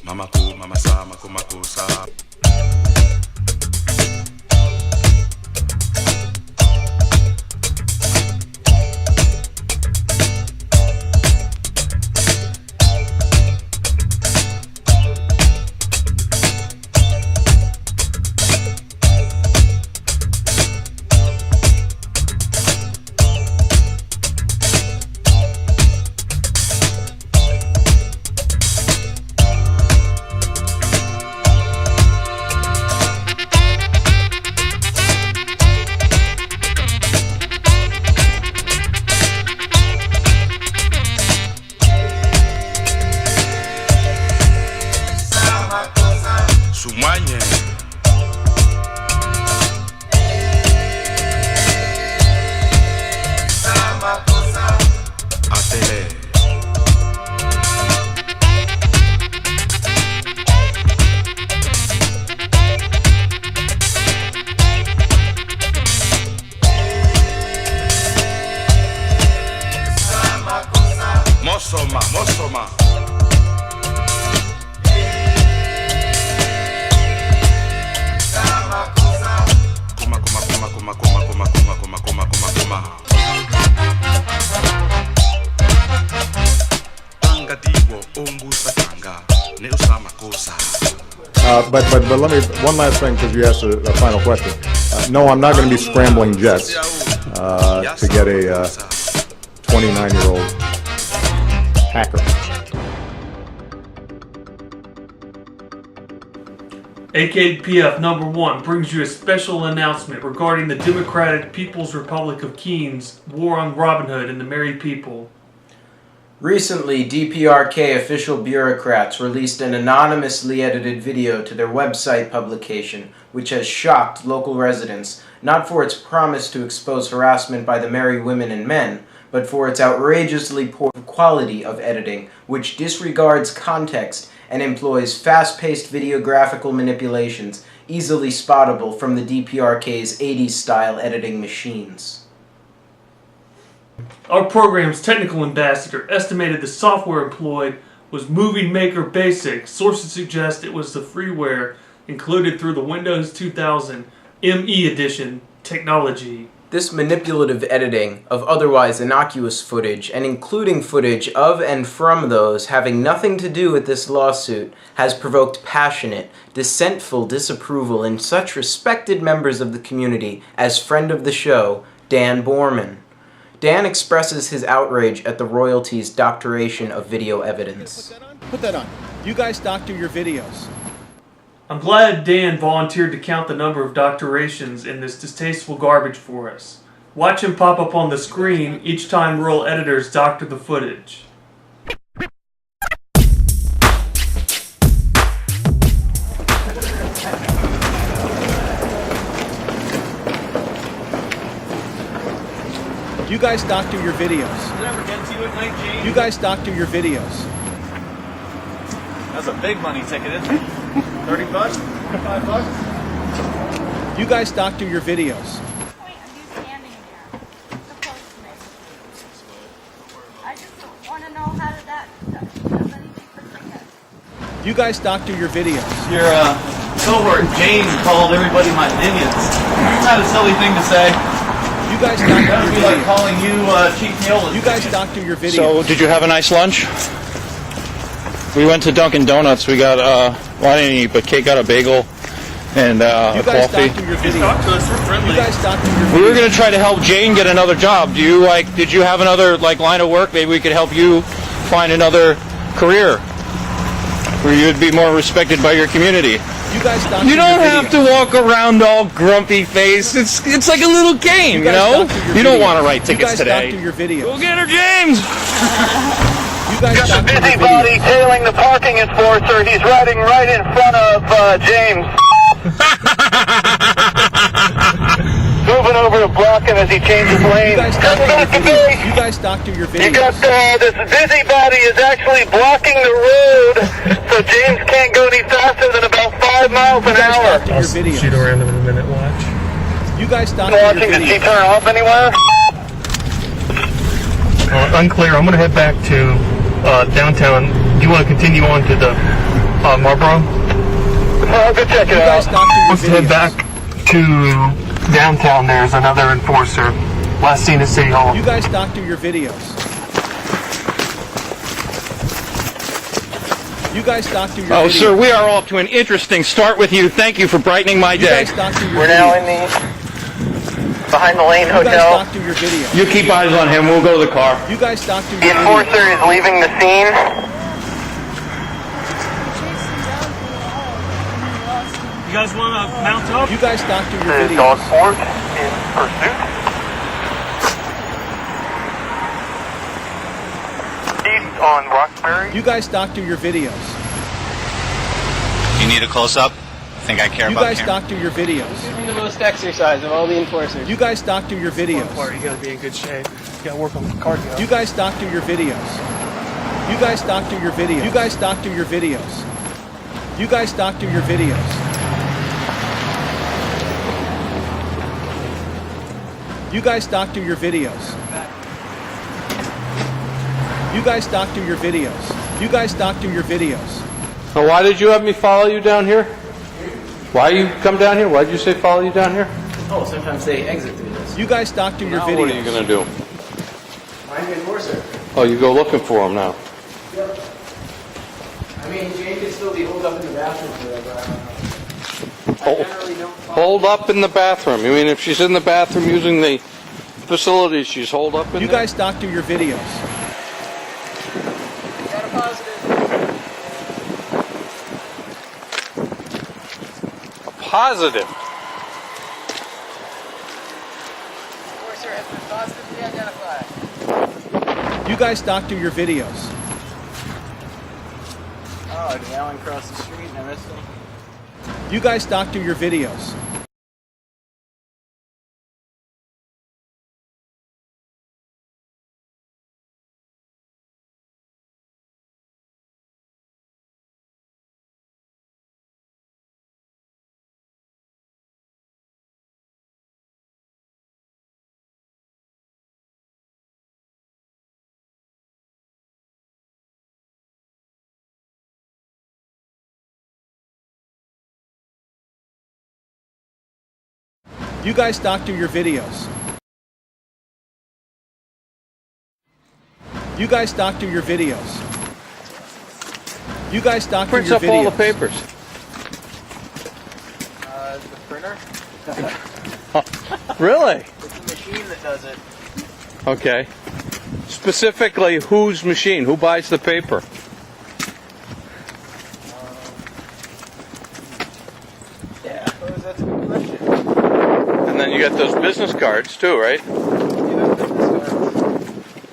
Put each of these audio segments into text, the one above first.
Makossa. Mosoma. But let me, one last thing, because you asked a final question. No, I'm not going to be scrambling jets to get a 29-year-old hacker. AKPF number 1 brings you a special announcement regarding the Democratic People's Republic of Keene's war on Robin Hood and the Merry People. Recently, DPRK official bureaucrats released an anonymously edited video to their website publication, which has shocked local residents, not for its promise to expose harassment by the merry women and men, but for its outrageously poor quality of editing, which disregards context and employs fast-paced videographical manipulations easily spottable from the DPRK's 80s-style editing machines. Our program's technical ambassador estimated the software employed was Movie Maker Basic. Sources suggest it was the freeware included through the Windows 2000 ME Edition technology. This manipulative editing of otherwise innocuous footage, and including footage of and from those having nothing to do with this lawsuit, has provoked passionate, dissentful disapproval in such respected members of the community as friend of the show, Dan Borman. Dan expresses his outrage at the royalties' doctoration of video evidence. Put that on. You guys doctor your videos. I'm glad Dan volunteered to count the number of doctorations in this distasteful garbage for us. Watch him pop up on the screen each time rural editors doctor the footage. You guys doctor your videos. Did I ever get to you at night, James? You guys doctor your videos. That's a big money ticket, isn't it? 30 bucks? 5 bucks? You guys doctor your videos. What's the point of you standing there? So close to me. I just want to know how did that does anything for tickets? You guys doctor your videos. Your cohort James called everybody my minions. Isn't that a silly thing to say? You guys doctor That would your be like videos. calling you Chief Neola's You guys minion. doctor your videos. So, did you have a nice lunch? We went to Dunkin' Donuts. We got, well, I didn't eat, but Kate got a bagel and You a guys coffee. doctor your Talk videos. to us, we're friendly. You guys doctor your videos. We were going to try to help Jane get another job. Did you have another, line of work? Maybe we could help you find another career where you'd be more respected by your community. You guys doctor You don't your have videos. to walk around all grumpy face. It's like a little game, You you guys know? doctor your You don't videos. want to write tickets You guys today. doctor your videos. Go get her, James! You guys Just a doctor your busybody videos. tailing the parking enforcer. He's riding right in front of James. Moving over to block him as he changes You lanes. guys Come doctor back your to videos. base. You guys doctor your You got videos. this busybody is actually blocking the road, so James can't go any faster than about 5 miles You an guys hour. doctor your videos. Shoot around in a minute, watch. You guys doctor your Watching, did she videos. turn off anywhere? Unclear. I'm going to head back to downtown. Do you want to continue on to the Marlboro. Go check it You guys out. doctor your Let's head videos. back to downtown. There's another enforcer. Last seen at City Hall. You guys doctor your videos. You guys doctor your Oh, videos. sir, we are off to an interesting start with you. Thank you for brightening my You day. guys doctor your We're videos. now in the behind the lane You guys hotel. doctor your videos. You keep eyes on him. We'll go to the car. You guys doctor The your videos. enforcer is leaving the scene. You guys want to mount up? You guys doctor your The videos. dog sport in pursuit. East on Roxbury. You guys doctor your videos. Do you need a close-up? Think I care You about guys camera? doctor your videos. The most exercise of all the enforcers. You guys doctor your videos. You got to be in good shape. You got to work on cardio. You guys doctor your videos. You guys doctor your videos. You guys doctor your videos. You guys doctor your videos. You guys doctor your videos. You guys doctor your videos. You guys doctor your videos. Now, why did you have me follow you down here? Why you come down here? Why did you say follow you down here? Oh, sometimes they exit through this. You guys doctor your Now videos. what are you going to do? I'm the enforcer. Oh, you go looking for him now. I mean, Jane could still be holed up in the bathroom forever. I don't know. I generally don't follow. Hold up in the bathroom. You mean if she's in the bathroom using the facilities, she's holed up in You there? guys doctor your videos. Got a positive. Positive. Enforcer has been positively identified. You guys doctor your videos. Oh, did Alan cross the street and I missed him? You guys doctor your videos. You guys doctor your videos. You guys doctor your videos. You guys doctor Prints your up videos. all the papers. The printer? Really? It's the machine that does it. Okay. Specifically, whose machine? Who buys the paper? Yeah, I suppose that's a good question. And then you got those business cards too, right?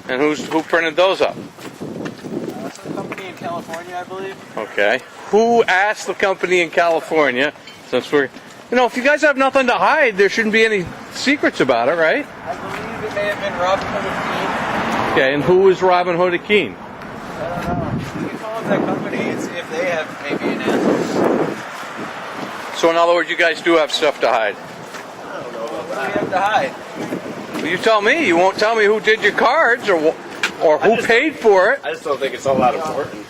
And who printed those up? Some company in California, I believe. Okay. Who asked the company in California, since we're, if you guys have nothing to hide, there shouldn't be any secrets about it, right? I believe it may have been Robin Hood of Keene. Okay, and who is Robin Hood AquaKeene? I don't know. You can call up that company and see if they have maybe an answer. So in other words, you guys do have stuff to hide. I don't know. What do we have to hide? Well, you tell me. You won't tell me who did your cards or who paid for it. I just don't think it's all that important.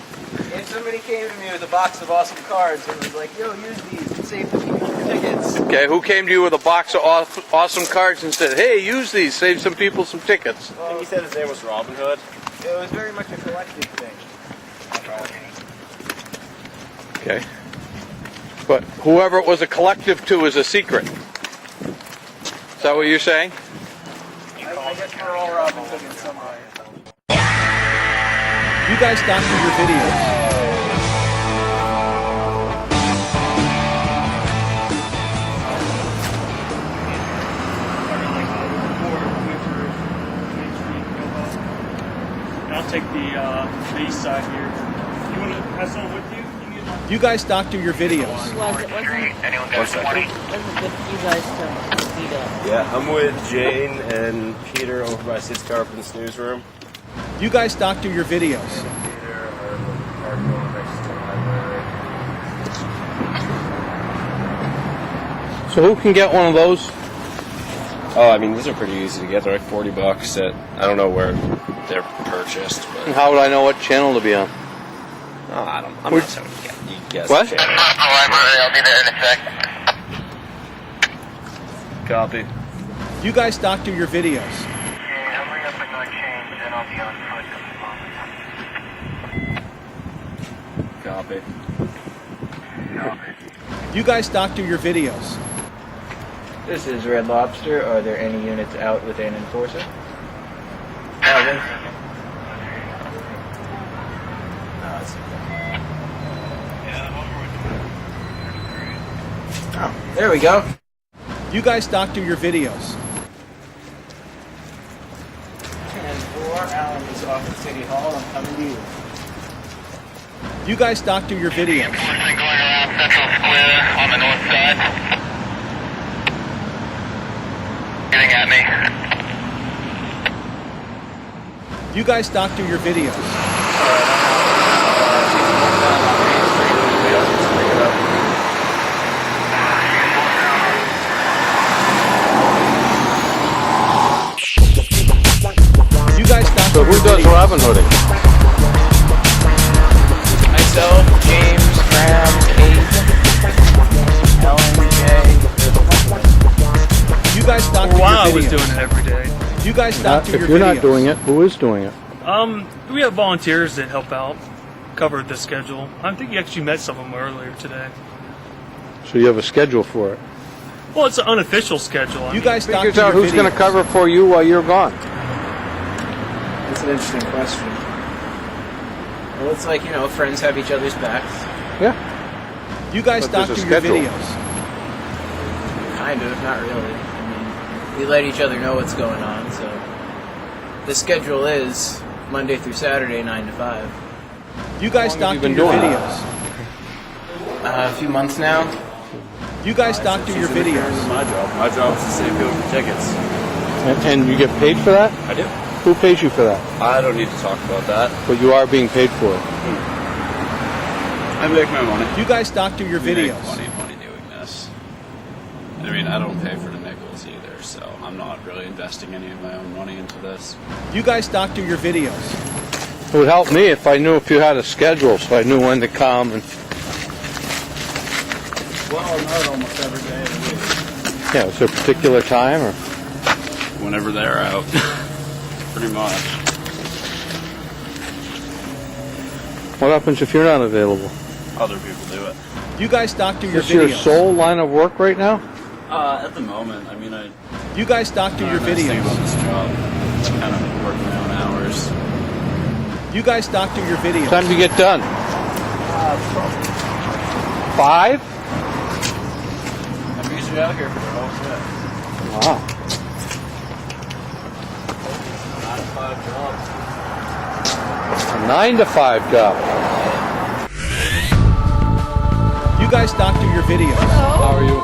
If somebody came to me with a box of awesome cards and was like, yo, use these and save the people your tickets. Okay, who came to you with a box of awesome cards and said, hey, use these, save some people some tickets? And he said his name was Robin Hood. It was very much a collective thing. Okay. But whoever it was a collective to is a secret. Is that what you're saying? I guess we're all Robin Hood in some way. You guys doctor your videos. I'll take the east side here. You want to have someone with you? You guys doctor your videos. Wasn't with you guys to see that? Yeah, I'm with Jane and Peter over by Sis Carpenter's newsroom. You guys doctor your videos. Peter are in the park over next to the library. So who can get one of those? Oh, I mean, these are pretty easy to get. They're like $40 at, I don't know where they're purchased, And but how would I know what channel to be on? Oh, I'm not telling you guys. What? I'll be there in a sec. Copy. You guys doctor your videos. Hurry up and not change, then I'll be on foot. Copy. You guys doctor your videos. This is Red Lobster. Are there any units out with an enforcer? Oh, there we go. You guys doctor your videos. 10-4, Allen is off at City Hall. I'm coming to you. You guys doctor your videos. Going around Central Square on the north side. Getting at me. You guys doctor your videos. You guys doctor So who your does videos. Robin Hooding? Myself, James, Graham, Kate, Ellen, Jay. You guys doctor Wow, I your was videos. doing it every day. You guys doctor If your you're videos. not doing it, who is doing it? We have volunteers that help out, cover the schedule. I think you actually met some of them earlier today. So you have a schedule for it. Well, it's an unofficial schedule. You guys doctor Figures out your who's going to videos. cover for you while you're gone. That's an interesting question. Well, it's like, friends have each other's backs. Yeah. You guys But there's a doctor your schedule. videos. Kind of, not really. I mean, we let each other know what's going on, so... The schedule is Monday through Saturday, 9 to 5. You guys How long have doctor you your been doing videos. A few months now. You guys doctor your videos. My job. My job is to save people from tickets. And you get paid for that? I do. Who pays you for that? I don't need to talk about that. But you are being paid for it. I make my money. You guys doctor your videos. Money doing this. I mean, I don't pay for the nickels either, so I'm not really investing any of my own money into this. You guys doctor your videos. It would help me if I knew if you had a schedule, so I knew when to come. And Well, I'm out almost every day of the week. yeah, is there a particular time or? Whenever they're out. Pretty much. What happens if you're not available? Other people do it. You guys doctor your Is this your videos. sole line of work right now? At the moment, I mean, You guys doctor your nice thing about videos. this job. I kind of work my own hours. You guys doctor your videos. Time to get done. 5? I'm usually out here for the whole set. Wow. 9 to 5 job. You guys doctor your videos. How are you? Good.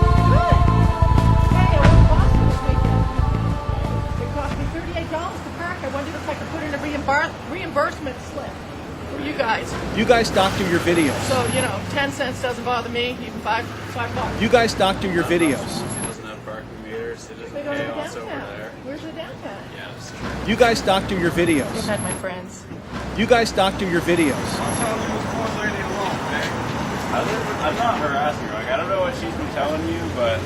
Hey, I went to Boston this weekend. It cost me $38 to park. I wondered if I could put in a reimbursement slip for you guys. You guys doctor your videos. So, 10 cents doesn't bother me, even $5. You guys doctor your videos. She doesn't have parking meters. It doesn't They go to pay us over downtown. there. Where's the downtown? Yeah, it's You guys doctor your I've videos. had my friends. You guys doctor your videos. I'm not harassing her. Like, I don't know what she's been telling you, but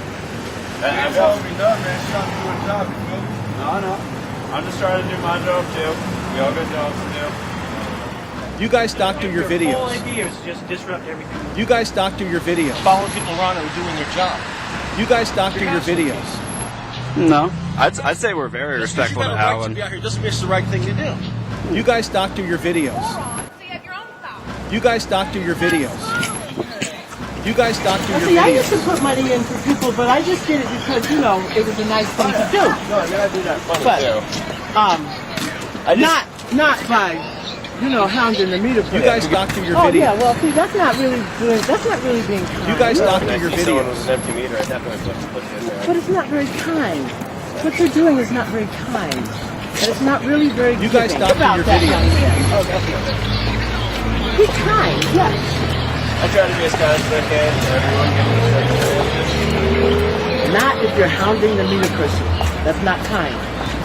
That's all we done, man. She's trying to do her job, you know? no, no. I'm just trying to do my job too. We all got jobs to do. You guys doctor your whole videos. idea is just disrupt everything. You guys doctor your videos. Following people around and doing their job. You guys doctor your videos. No. I'd say we're very respectful to You got a right to Alan. be out here. Doesn't mean it's the right thing to do. You guys doctor your videos. So you have your own stuff. You guys doctor your videos. You guys doctor your See, I used to videos. put money in for people, but I just did it because, it was a nice thing to do. No, you gotta do that funny But, too. not by, hounding the meter. You guys doctor your Oh yeah, videos. well, see, that's not really being kind. You guys doctor your If someone was videos. an empty meter, I definitely put it in there. But it's not very kind. What they're doing is not very kind. And it's not really very You guys giving. doctor About your that, videos. young man. Oh, that's it. Be kind, yes. I try to be as kind as I can for everyone, give them a second. Not if you're hounding the meter person. That's not kind.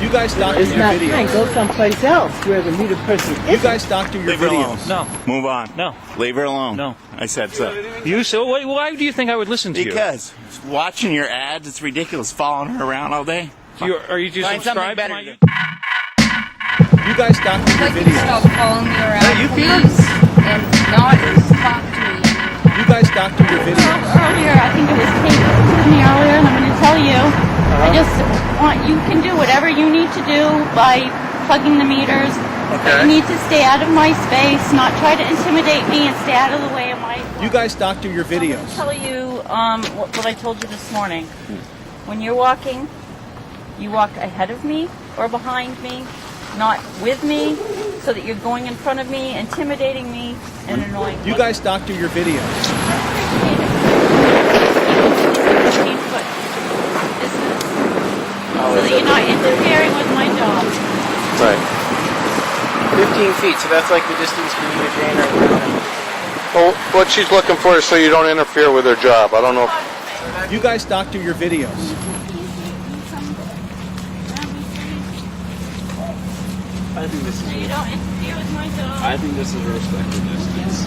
You guys doctor It's your not videos. kind. Go someplace else where the muted person is. You guys doctor your Leave her alone. videos. No. Move on. No. Leave her alone. No. I said so. You so why do you think I would listen to you? Because watching your ads, it's ridiculous. Following her around all day. Are you just Find something subscribed to better my to do. You guys doctor your videos. Stop following me around, please, and not talk to me. You guys doctor your videos. Earlier, I think it was Kate that told me earlier, and I'm going to tell you, I just want, you can do whatever you need to do by plugging the meters. But you need to stay out of my space, not try to intimidate me, and stay out of the way of my... You guys doctor your videos. I'll tell you what I told you this morning. When you're walking, you walk ahead of me or behind me, not with me, so that you're going in front of me, intimidating me, and annoying me. You guys doctor your videos. So that you're not interfering with my job. Right. 15 feet, so that's like the distance from you to Jane or Well, what she's looking for is so you don't interfere with her job. I don't know. You guys doctor your videos. I think this So you don't interfere with my job. I think this is a respectful distance.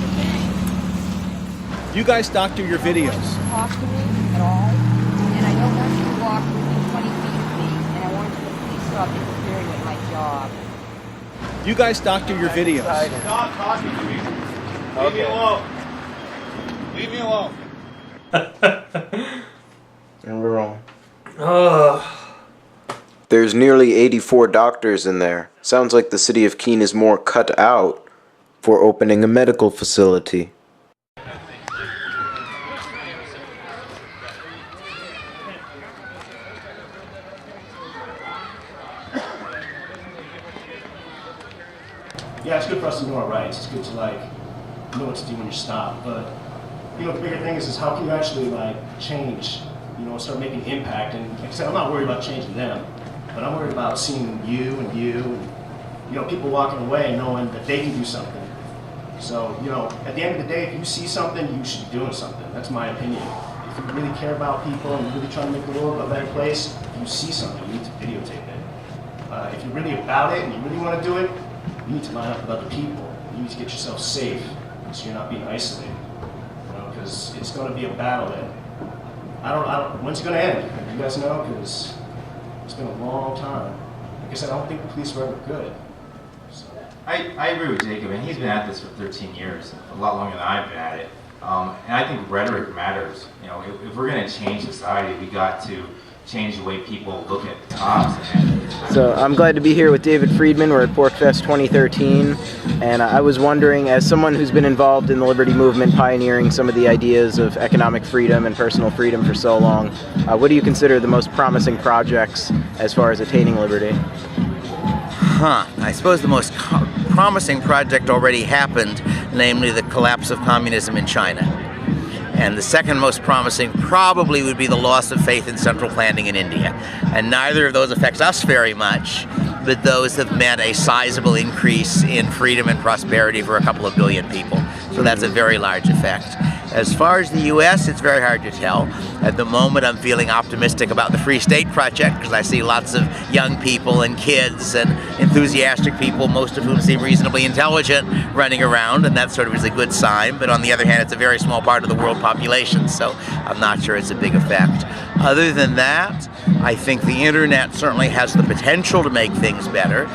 You guys doctor your videos. Talk to me at all, and I don't want you to walk within 20 feet of me, and I want you to please stop interfering with my job. You guys doctor your videos. Stop talking to me. Leave me alone. Leave me alone. And we're on. There's nearly 84 doctors in there. Sounds like the city of Keene is more cut out for opening a medical facility. Yeah, it's good for us to know our rights. It's good to know what to do when you're stopped. But the bigger thing is how can you actually change, start making impact. And like I said, I'm not worried about changing them, but I'm worried about seeing you and people walking away knowing that they can do something. So at the end of the day, if you see something, you should be doing something. That's my opinion. If you really care about people and you're really trying to make the world a better place, if you see something, you need to videotape it. If you're really about it and you really want to do it, you need to line up with other people. You need to get yourself safe so you're not being isolated. Because it's going to be a battle. And I don't. When's it going to end? You guys know? Because it's been a long time. Like I said, I don't think the police were ever good. So. I agree with Jacob, and he's been at this for 13 years, a lot longer than I've been at it. And I think rhetoric matters. If we're going to change society, we got to change the way people look at cops. So I'm glad to be here with David Friedman. We're at PorcFest 2013, and I was wondering, as someone who's been involved in the liberty movement, pioneering some of the ideas of economic freedom and personal freedom for so long, what do you consider the most promising projects as far as attaining liberty? I suppose the most promising project already happened, namely the collapse of communism in China. And the second most promising probably would be the loss of faith in central planning in India. And neither of those affects us very much, but those have meant a sizable increase in freedom and prosperity for a couple of billion people. So that's a very large effect. As far as the U.S., it's very hard to tell. At the moment, I'm feeling optimistic about the Free State Project because I see lots of young people and kids and enthusiastic people, most of whom seem reasonably intelligent, running around, and that sort of is a good sign. But on the other hand, it's a very small part of the world population, so I'm not sure it's a big effect. Other than that, I think the internet certainly has the potential to make things better.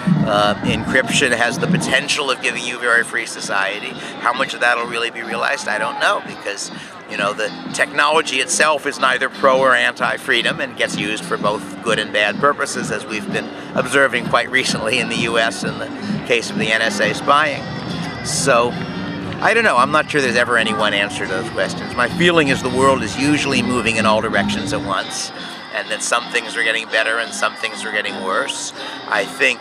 Encryption has the potential of giving you a very free society. How much of that will really be realized, I don't know, because the technology itself is neither pro or anti-freedom and gets used for both good and bad purposes, as we've been observing quite recently in the U.S. in the case of the NSA spying. So, I don't know. I'm not sure there's ever any one answer to those questions. My feeling is the world is usually moving in all directions at once, and that some things are getting better and some things are getting worse. I think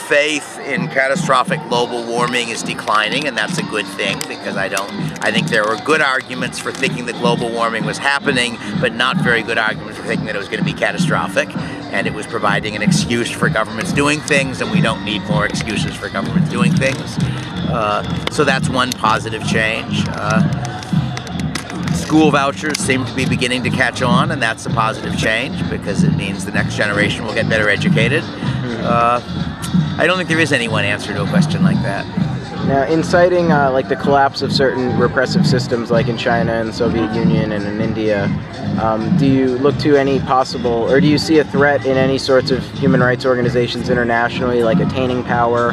faith in catastrophic global warming is declining, and that's a good thing, because I think there were good arguments for thinking that global warming was happening, but not very good arguments for thinking that it was going to be catastrophic, and it was providing an excuse for governments doing things, and we don't need more excuses for governments doing things. So that's one positive change. school vouchers seem to be beginning to catch on, and that's a positive change because it means the next generation will get better educated. I don't think there is any one answer to a question like that. Now, in citing like the collapse of certain repressive systems like in China and the Soviet Union and in India, do you look to any possible, or do you see a threat in any sorts of human rights organizations internationally, like attaining power?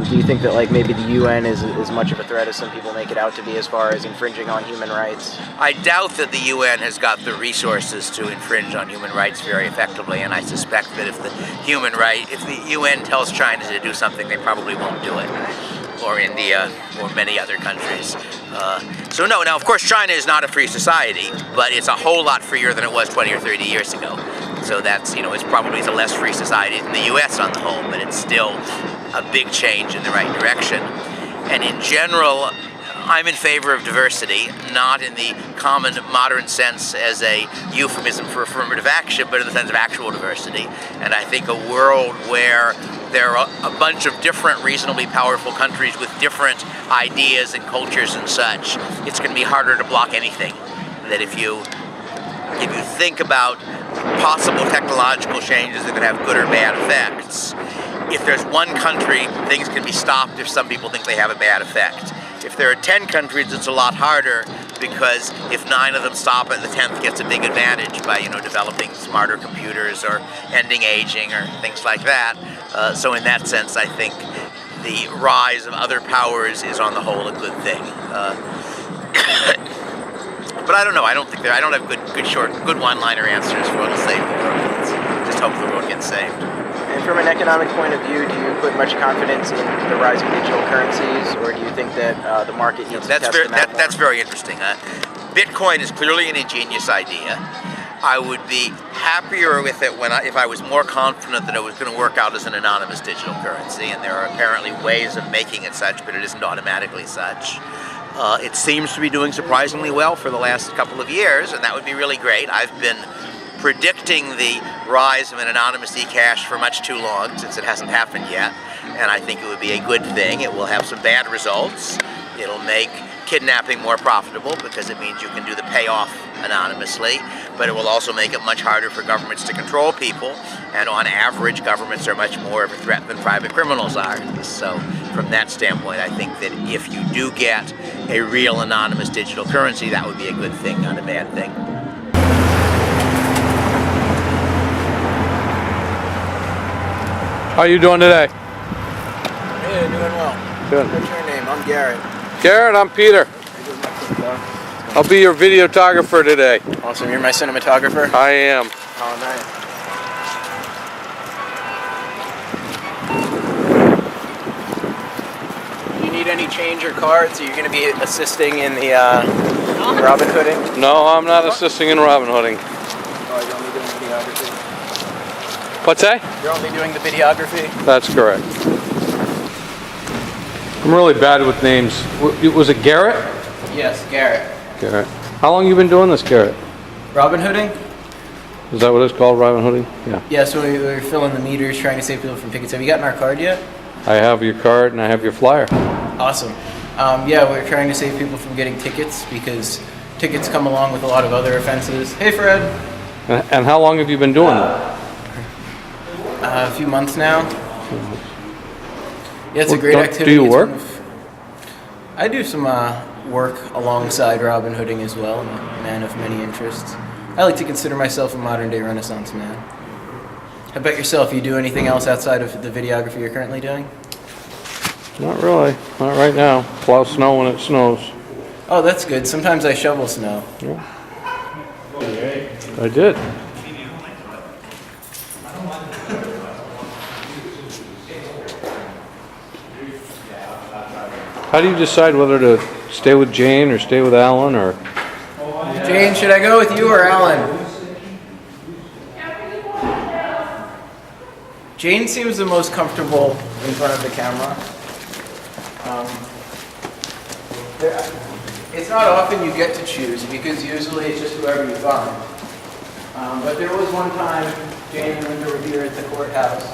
Do you think that like maybe the UN is as much of a threat as some people make it out to be as far as infringing on human rights? I doubt that the UN has got the resources to infringe on human rights very effectively, and I suspect that if the UN tells China to do something, they probably won't do it. Or India, or many other countries. So no, now of course China is not a free society, but it's a whole lot freer than it was 20 or 30 years ago. So that's, it's probably a less free society than the US on the whole, but it's still a big change in the right direction. And in general, I'm in favor of diversity, not in the common modern sense as a euphemism for affirmative action, but in the sense of actual diversity. And I think a world where there are a bunch of different reasonably powerful countries with different ideas and cultures and such, it's going to be harder to block anything. That if you think about possible technological changes that could have good or bad effects, if there's one country, things can be stopped if some people think they have a bad effect. If there are 10 countries, it's a lot harder because if 9 of them stop it, the 10th gets a big advantage by, developing smarter computers or ending aging or things like that. So in that sense, I think the rise of other powers is on the whole a good thing. But I don't know. I don't have good one-liner answers for what'll save the world. Let's just hope the world gets saved. And from an economic point of view, do you put much confidence in the rise of digital currencies, or do you think that the market needs to test them out more? That's very interesting. Bitcoin is clearly an ingenious idea. I would be happier with it if I was more confident that it was going to work out as an anonymous digital currency, and there are apparently ways of making it such, but it isn't automatically such. It seems to be doing surprisingly well for the last couple of years, and that would be really great. I've been predicting the rise of an anonymous e-cash for much too long, since it hasn't happened yet, and I think it would be a good thing. It will have some bad results. It'll make kidnapping more profitable because it means you can do the payoff anonymously, but it will also make it much harder for governments to control people, and on average governments are much more of a threat than private criminals are. So from that standpoint, I think that if you do get a real anonymous digital currency, that would be a good thing, not a bad thing. How are you doing today? Hey, doing well. Good. What's your name? I'm Garret. Garret, I'm Peter. I'll be your videographer today. Awesome. You're my cinematographer? I am. Oh, nice. Do you need any change or cards? Are you going to be assisting in the Robin Hooding? No, I'm not assisting in Robin Hooding. Oh, you're only doing videography? What's that? You're only doing the videography? That's correct. I'm really bad with names. Was it Garret? Yes, Garret. Garret. How long have you been doing this, Garret? Robin Hooding? Is that what it's called, Robin Hooding? Yeah. Yeah, so we were filling the meters, trying to save people from tickets. Have you gotten our card yet? I have your card and I have your flyer. Awesome. Yeah, we're trying to save people from getting tickets because tickets come along with a lot of other offenses. Hey, Fred. And how long have you been doing that? A few months now. Yeah, it's a great activity. Do you work? I do some work alongside Robin Hooding as well. I'm a man of many interests. I like to consider myself a modern-day Renaissance man. How about yourself? You do anything else outside of the videography you're currently doing? Not really. Not right now. Plow snow when it snows. Oh, that's good. Sometimes I shovel snow. Yeah. I did. How do you decide whether to stay with Jane or stay with Alan, or? Jane, should I go with you or Alan? Jane seems the most comfortable in front of the camera. It's not often you get to choose because usually it's just whoever you find. But there was one time Jane and Linda were here at the courthouse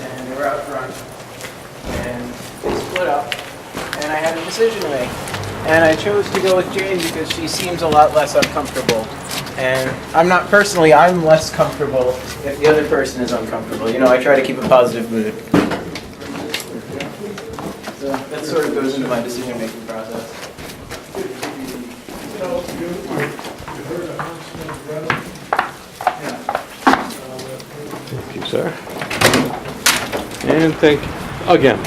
and they were out front and they split up and I had a decision to make. And I chose to go with Jane because she seems a lot less uncomfortable. And I'm less comfortable if the other person is uncomfortable. You know, I try to keep a positive mood. So that sort of goes into my decision-making process. Thank you, sir. And thank you again.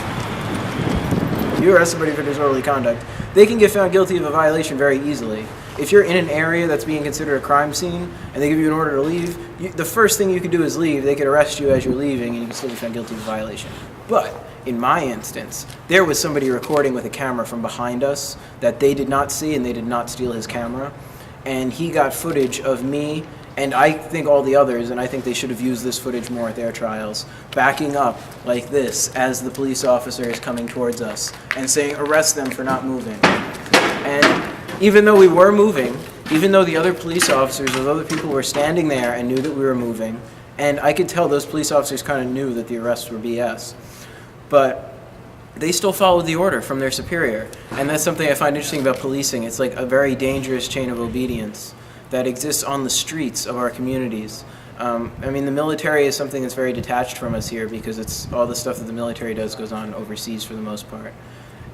You arrest somebody for disorderly conduct, they can get found guilty of a violation very easily. If you're in an area that's being considered a crime scene and they give you an order to leave, the first thing you can do is leave. They could arrest you as you're leaving and you can still be found guilty of a violation. But in my instance, there was somebody recording with a camera from behind us that they did not see, and they did not steal his camera. And he got footage of me and I think all the others, and I think they should have used this footage more at their trials, backing up like this as the police officer is coming towards us and saying, arrest them for not moving. And even though we were moving, even though the other police officers, those other people were standing there and knew that we were moving, and I could tell those police officers kind of knew that the arrests were BS, but they still followed the order from their superior. And that's something I find interesting about policing. It's like a very dangerous chain of obedience that exists on the streets of our communities. I mean, the military is something that's very detached from us here because it's all the stuff that the military does goes on overseas for the most part.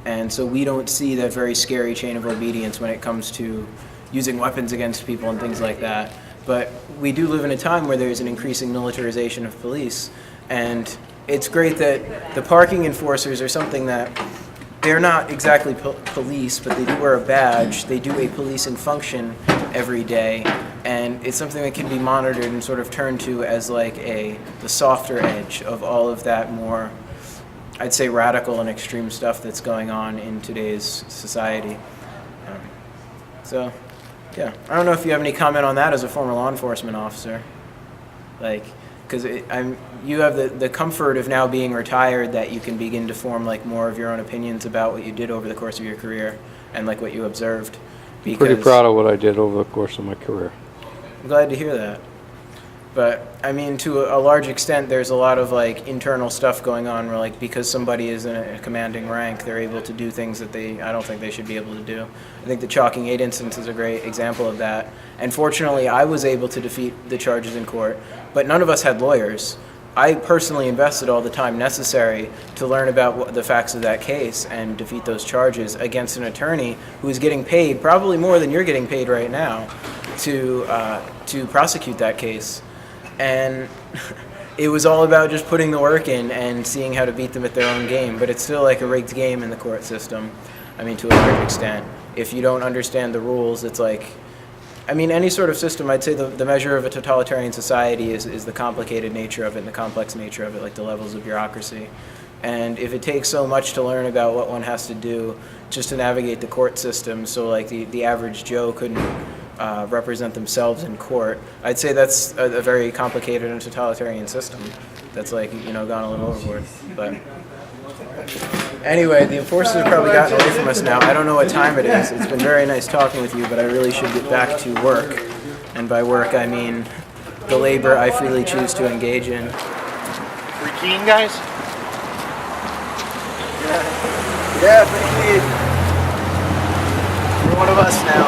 And so we don't see that very scary chain of obedience when it comes to using weapons against people and things like that. But we do live in a time where there's an increasing militarization of police. And it's great that the parking enforcers are something that they're not exactly police, but they do wear a badge. They do a policing function every day. And it's something that can be monitored and sort of turned to as like the softer edge of all of that more, I'd say, radical and extreme stuff that's going on in today's society. So, yeah. I don't know if you have any comment on that as a former law enforcement officer. Like, because you have the comfort of now being retired that you can begin to form like more of your own opinions about what you did over the course of your career and like what you observed. I'm pretty proud of what I did over the course of my career. I'm glad to hear that. But I mean, to a large extent, there's a lot of like internal stuff going on where like because somebody is in a commanding rank, they're able to do things that I don't think they should be able to do. I think the Chalking 8 instance is a great example of that. And fortunately, I was able to defeat the charges in court, but none of us had lawyers. I personally invested all the time necessary to learn about the facts of that case and defeat those charges against an attorney who is getting paid probably more than you're getting paid right now to prosecute that case. And it was all about just putting the work in and seeing how to beat them at their own game. But it's still like a rigged game in the court system. I mean, to a large extent. If you don't understand the rules, it's like, I mean, any sort of system, I'd say the measure of a totalitarian society is the complicated nature of it and the complex nature of it, like the levels of bureaucracy. And if it takes so much to learn about what one has to do just to navigate the court system, so like the average Joe couldn't represent themselves in court, I'd say that's a very complicated and totalitarian system that's like, you know, gone a little overboard. But anyway, the enforcers have probably gotten away from us now. I don't know what time it is. It's been very nice talking with you, but I really should get back to work. And by work, I mean the labor I freely choose to engage in. Pretty keen, guys? Yeah, pretty keen. You're one of us now.